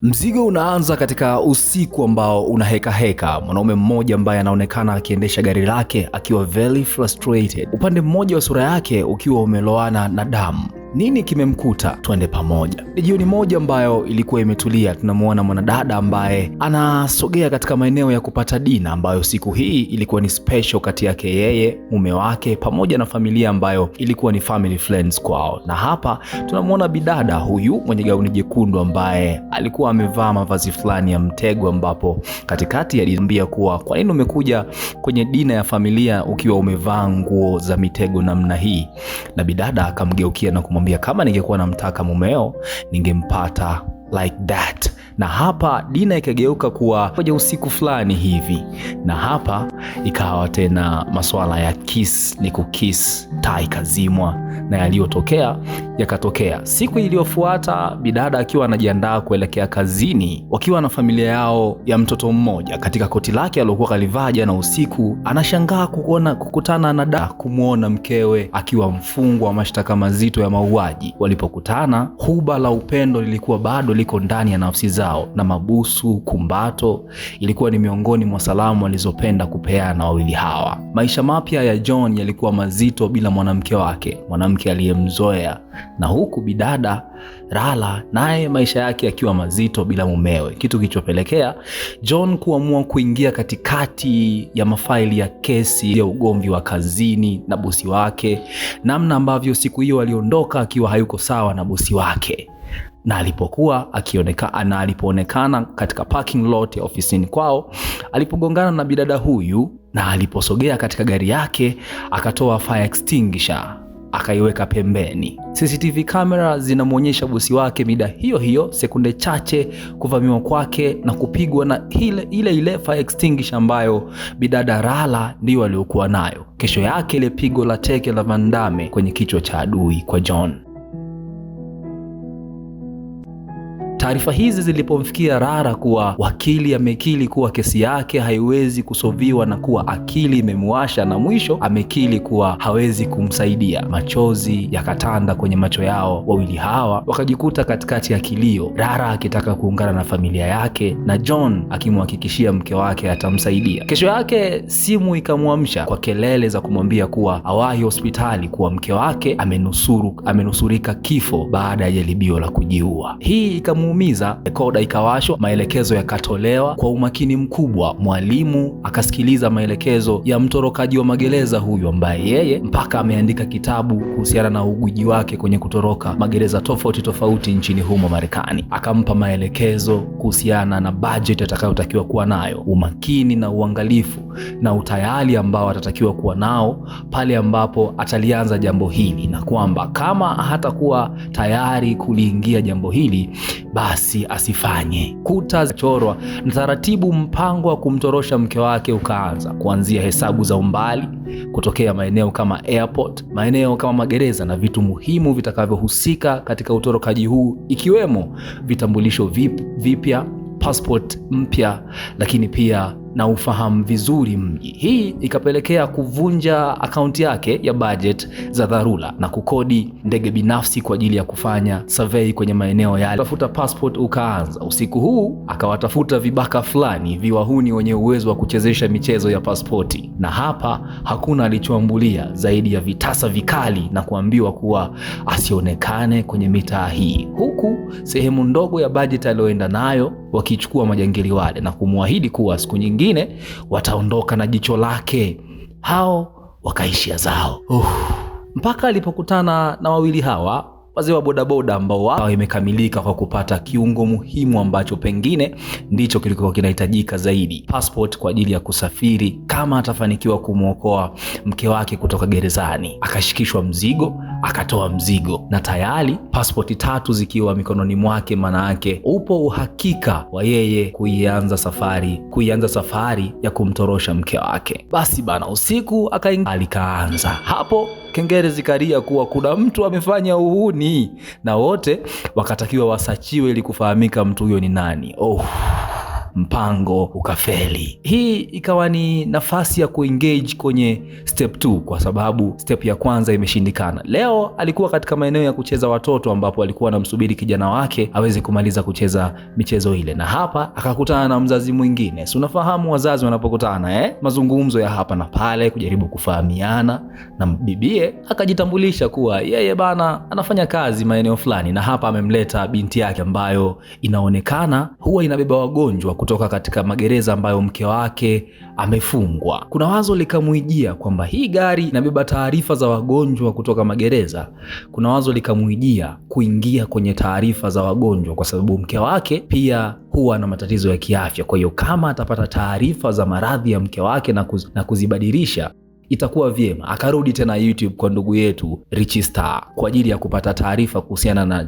Mzigo unaanza katika usiku ambao una heka heka. Mwanaume mmoja ambaye anaonekana akiendesha gari lake akiwa very frustrated, upande mmoja wa sura yake ukiwa umeloana na damu. Nini kimemkuta? Twende pamoja. Ni jioni moja ambayo ilikuwa imetulia. Tunamuona mwanadada ambaye anasogea katika maeneo ya kupata dina, ambayo siku hii ilikuwa ni special kati yake yeye, mume wake pamoja na familia ambayo ilikuwa ni family friends kwao. Na hapa tunamuona bidada huyu mwenye gauni jekundu ambaye alikuwa amevaa mavazi fulani ya mtego, ambapo katikati aliambia kuwa kwa nini umekuja kwenye dina ya familia ukiwa umevaa nguo za mitego namna hii, na bidada akamgeukia na kumwambia kama ningekuwa namtaka mumeo ningempata like that. Na hapa dina ikageuka kuwa kwenye usiku fulani hivi, na hapa ikawa tena masuala ya kiss ni kukiss, taa ikazimwa na yaliyotokea yakatokea. Siku iliyofuata bidada akiwa anajiandaa kuelekea kazini wakiwa na familia yao ya mtoto mmoja, katika koti lake alilokuwa kalivaa jana usiku, anashangaa kukutana na kumuona mkewe akiwa mfungwa wa mashtaka mazito ya mauaji. Walipokutana, huba la upendo lilikuwa bado liko ndani ya nafsi zao, na mabusu, kumbato ilikuwa ni miongoni mwa salamu walizopenda kupeana wawili hawa. Maisha mapya ya John yalikuwa mazito bila mwanamke wake, mwanamke aliyemzoea, na huku bidada Rala naye maisha yake akiwa mazito bila mumewe, kitu kilichopelekea John kuamua kuingia katikati ya mafaili ya kesi ya ugomvi wa kazini na bosi wake, namna ambavyo siku hiyo aliondoka akiwa hayuko sawa na bosi wake, na alipoonekana katika parking lot ya ofisini kwao alipogongana na bidada huyu, na aliposogea katika gari yake akatoa fire extinguisher akaiweka pembeni. CCTV kamera zinamuonyesha bosi wake mida hiyo hiyo, sekunde chache, kuvamiwa kwake na kupigwa na ile fire extinguisher ambayo bidada Rala ndio aliokuwa nayo. Kesho yake ile pigo la teke la Van Damme kwenye kichwa cha adui kwa John. Taarifa hizi zilipomfikia Rara kuwa wakili amekili kuwa kesi yake haiwezi kusoviwa na kuwa akili imemwasha, na mwisho amekili kuwa hawezi kumsaidia, machozi yakatanda kwenye macho yao. Wawili hawa wakajikuta katikati ya kilio, Rara akitaka kuungana na familia yake na John akimhakikishia mke wake atamsaidia. Kesho yake simu ikamwamsha kwa kelele za kumwambia kuwa awahi hospitali, kuwa mke wake amenusurika kifo baada ya jaribio la kujiua. Hii ikamuumiza. Rekoda ikawashwa, maelekezo yakatolewa kwa umakini mkubwa. Mwalimu akasikiliza maelekezo ya mtorokaji wa magereza huyu, ambaye yeye mpaka ameandika kitabu kuhusiana na ugwiji wake kwenye kutoroka magereza tofauti nchini humo Marekani. Akampa maelekezo kuhusiana na budget atakayotakiwa kuwa nayo, umakini na uangalifu na utayari ambao atatakiwa kuwa nao pale ambapo atalianza jambo hili, na kwamba kama hatakuwa tayari kuliingia jambo hili basi asifanye. Kuta zachorwa na taratibu mpango wa kumtorosha mke wake ukaanza, kuanzia hesabu za umbali kutokea maeneo kama airport, maeneo kama magereza, na vitu muhimu vitakavyohusika katika utorokaji huu, ikiwemo vitambulisho vipya, passport mpya, lakini pia na ufahamu vizuri mji. Hii ikapelekea kuvunja akaunti yake ya budget za dharura na kukodi ndege binafsi kwa ajili ya kufanya survey kwenye maeneo yale. Tafuta passport ukaanza. Usiku huu akawatafuta vibaka fulani, viwahuni wenye uwezo wa kuchezesha michezo ya pasipoti, na hapa hakuna alichoambulia zaidi ya vitasa vikali na kuambiwa kuwa asionekane kwenye mitaa hii, huku sehemu ndogo ya budget aliyoenda nayo wakichukua majangili wale na kumwahidi kuwa siku nyingine wataondoka na jicho lake. Hao wakaishia zao. Mpaka alipokutana na wawili hawa wazee wa bodaboda ambao wao imekamilika kwa kupata kiungo muhimu ambacho pengine ndicho kilikuwa kinahitajika zaidi, passport kwa ajili ya kusafiri kama atafanikiwa kumwokoa mke wake kutoka gerezani. Akashikishwa mzigo, akatoa mzigo, na tayari passport 3 zikiwa mikononi mwake, maana yake upo uhakika wa yeye kuianza safari ya kumtorosha mke wake. Basi bana, usiku alikaanza. Hapo kengele zikalia kuwa kuna mtu amefanya uhuni, na wote wakatakiwa wasachiwe ili kufahamika mtu huyo ni nani. mpango ukafeli. Hii ikawa ni nafasi ya kuengage kwenye step 2 kwa sababu step ya kwanza imeshindikana. Leo alikuwa katika maeneo ya kucheza watoto ambapo alikuwa anamsubiri kijana wake aweze kumaliza kucheza michezo ile, na hapa akakutana na mzazi mwingine. Si unafahamu wazazi wanapokutana mazungumzo ya hapa na pale kujaribu kufahamiana, na bibie akajitambulisha kuwa yeye bana anafanya kazi maeneo fulani, na hapa amemleta binti yake ambayo inaonekana huwa inabeba wagonjwa kutoka katika magereza ambayo mke wake amefungwa. Kuna wazo likamuijia kwamba hii gari inabeba taarifa za wagonjwa kutoka magereza. Kuna wazo likamuijia kuingia kwenye taarifa za wagonjwa kwa sababu mke wake pia huwa na matatizo ya kiafya. Kwa hiyo kama atapata taarifa za maradhi ya mke wake na kuzibadilisha itakuwa vyema. Akarudi tena YouTube kwa ndugu yetu Richie Star kwa ajili ya kupata taarifa kuhusiana na